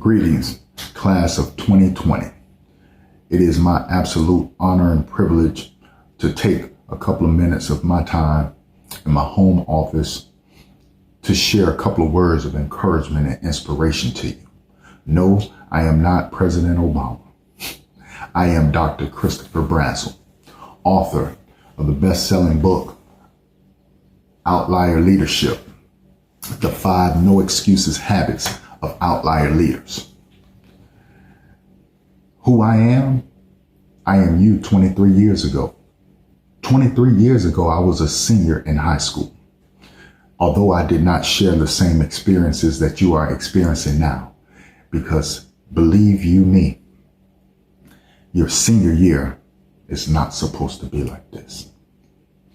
Greetings, class of 2020. It is my absolute honor and privilege to take a couple of minutes of my time in my home office to share a couple of words of encouragement and inspiration to you. No, I am not President Obama. I am Dr. Christopher Bransel, author of the best-selling book, Outlier Leadership, the 5 No Excuses Habits of Outlier Leaders. Who I am you 23 years ago. 23 years ago, I was a senior in high school. Although I did not share the same experiences that you are experiencing now, because believe you me, your senior year is not supposed to be like this,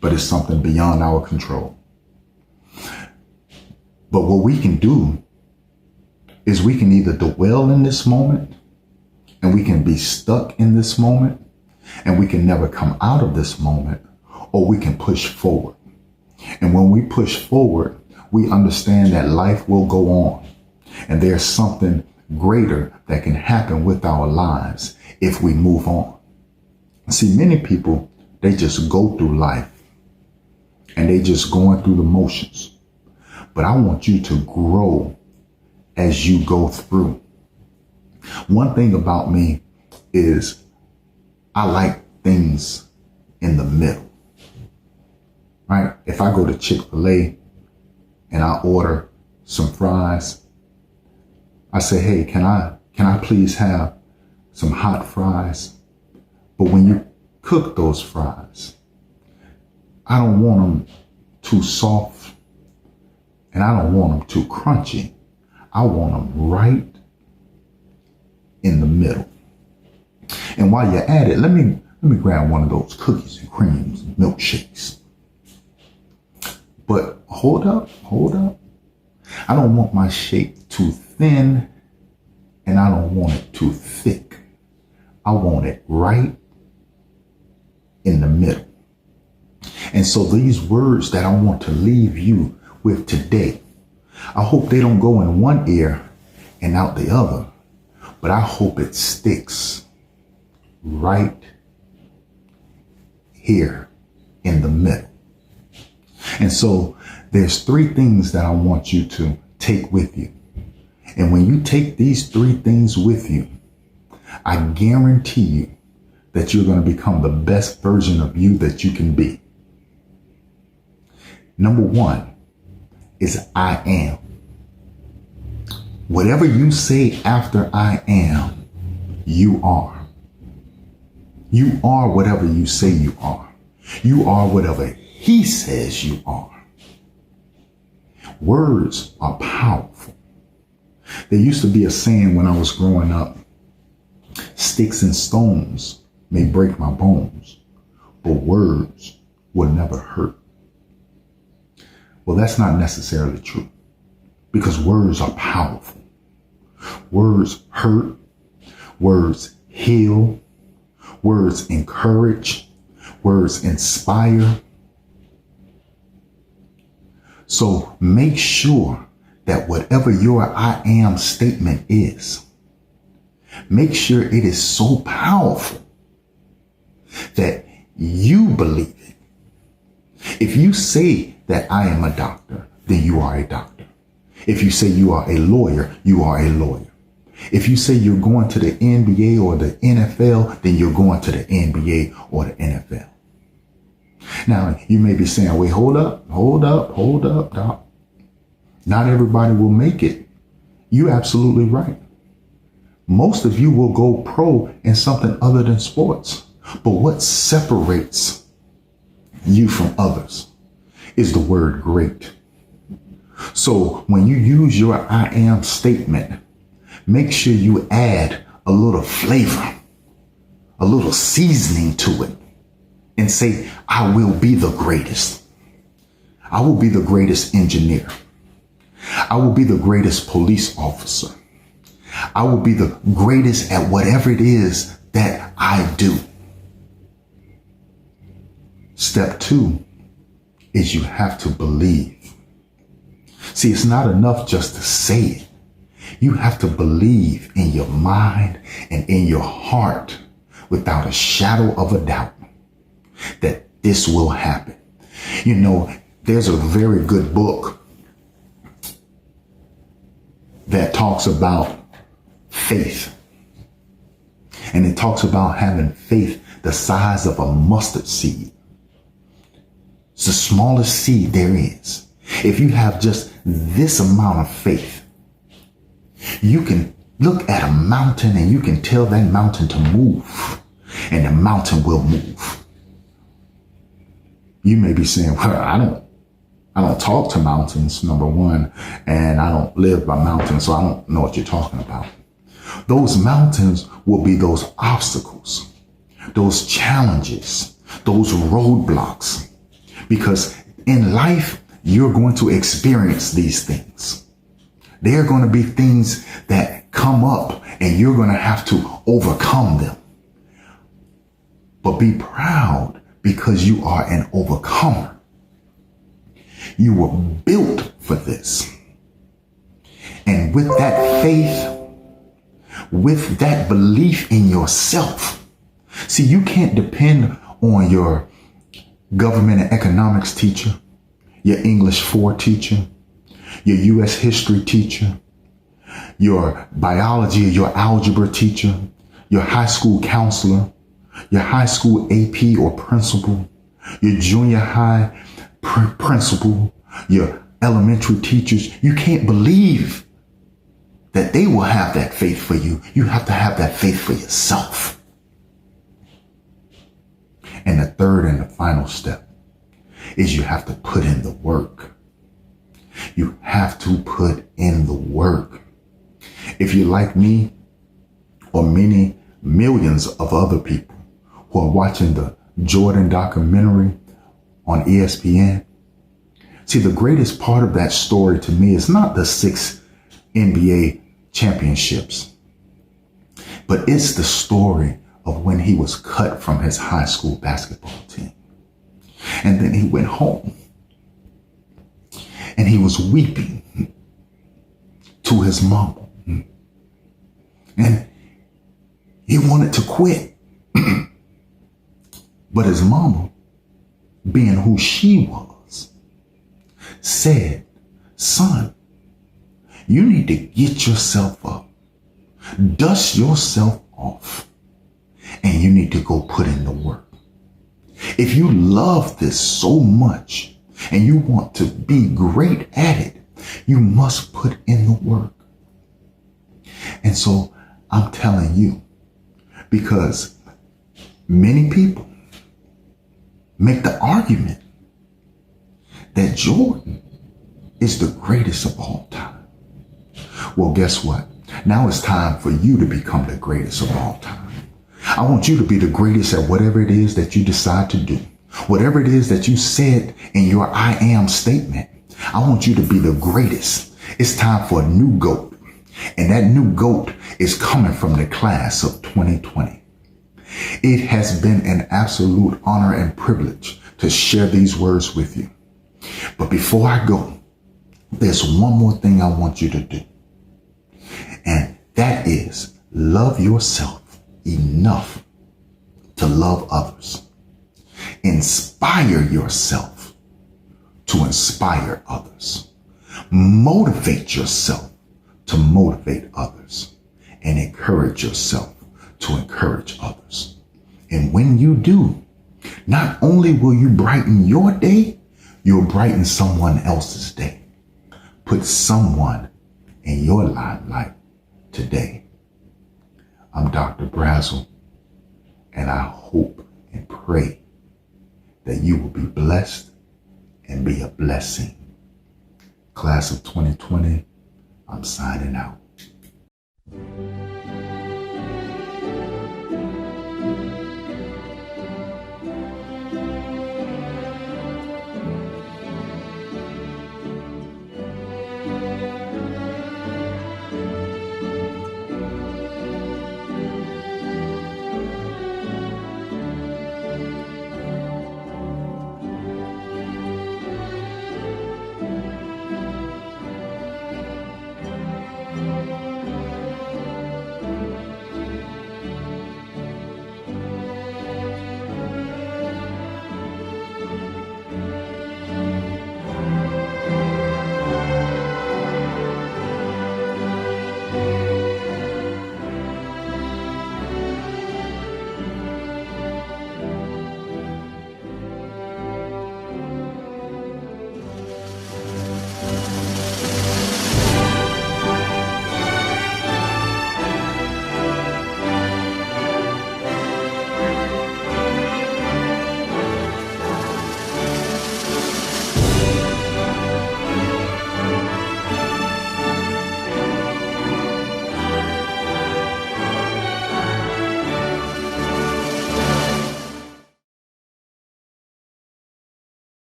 but it's something beyond our control. But what we can do is we can either dwell in this moment and we can be stuck in this moment and we can never come out of this moment, or we can push forward. And when we push forward, we understand that life will go on and there's something greater that can happen with our lives if we move on. See, many people, they just go through life and they just going through the motions. But I want you to grow as you go through. One thing about me is I like things in the middle, right? If I go to Chick-fil-A and I order some fries, I say, hey, can I please have some hot fries? But when you cook those fries, I don't want them too soft and I don't want them too crunchy. I want them right in the middle. And while you're at it, let me grab one of those cookies and creams and milkshakes. But hold up. I don't want my shake too thin and I don't want it too thick. I want it right in the middle. And so these words that I want to leave you with today, I hope they don't go in one ear and out the other, but I hope it sticks right here in the middle. And so there's 3 things that I want you to take with you. And when you take these 3 things with you, I guarantee you that you're going to become the best version of you that you can be. Number 1 is I am. Whatever you say after I am, you are. You are whatever you say you are. You are whatever he says you are. Words are powerful. There used to be a saying when I was growing up, sticks and stones may break my bones, but words will never hurt. Well, that's not necessarily true, because words are powerful. Words hurt, words heal, words encourage, words inspire. So make sure that whatever your I am statement is, make sure it is so powerful that you believe it. If you say that I am a doctor, then you are a doctor. If you say you are a lawyer, you are a lawyer. If you say you're going to the NBA or the NFL, then you're going to the NBA or the NFL. Now, you may be saying, wait, hold up, doc. Not everybody will make it. You're absolutely right. Most of you will go pro in something other than sports. But what separates you from others is the word great. So when you use your I am statement, make sure you add a little flavor, a little seasoning to it, and say, I will be the greatest. I will be the greatest engineer. I will be the greatest police officer. I will be the greatest at whatever it is that I do. Step 2 is you have to believe. See, it's not enough just to say it. You have to believe in your mind and in your heart without a shadow of a doubt that this will happen. You know, there's a very good book that talks about faith. And it talks about having faith the size of a mustard seed. It's the smallest seed there is. If you have just this amount of faith, you can look at a mountain and you can tell that mountain to move, and the mountain will move. You may be saying, well, I don't talk to mountains, number one, and I don't live by mountains, so I don't know what you're talking about. Those mountains will be those obstacles, those challenges, those roadblocks, because in life, you're going to experience these things. There are going to be things that come up and you're going to have to overcome them. But be proud because you are an overcomer. You were built for this. And with that faith, with that belief in yourself, see, you can't depend on your government and economics teacher, your English 4 teacher, your U.S. history teacher, your biology, your algebra teacher, your high school counselor, your high school AP or principal, your junior high principal, your elementary teachers. You can't believe that they will have that faith for you. You have to have that faith for yourself. And the third and the final step is you have to put in the work. You have to put in the work. If you're like me or many millions of other people who are watching the Jordan documentary on ESPN, see, the greatest part of that story to me is not the 6 NBA championships, but it's the story of when he was cut from his high school basketball team. And then he went home and he was weeping to his mama. And he wanted to quit. But his mama, being who she was, said, son, you need to get yourself up, dust yourself off, and you need to go put in the work. If you love this so much and you want to be great at it, you must put in the work. And so I'm telling you, because many people make the argument that Jordan is the greatest of all time. Well, guess what? Now it's time for you to become the greatest of all time. I want you to be the greatest at whatever it is that you decide to do. Whatever it is that you said in your I am statement, I want you to be the greatest. It's time for a new GOAT. And that new GOAT is coming from the class of 2020. It has been an absolute honor and privilege to share these words with you. But before I go, there's one more thing I want you to do. And that is love yourself enough to love others. Inspire yourself to inspire others. Motivate yourself to motivate others. And encourage yourself to encourage others. And when you do, not only will you brighten your day, you'll brighten someone else's day. Put someone in your limelight today. I'm Dr. Brazel, and I hope and pray that you will be blessed and be a blessing. Class of 2020, I'm signing out.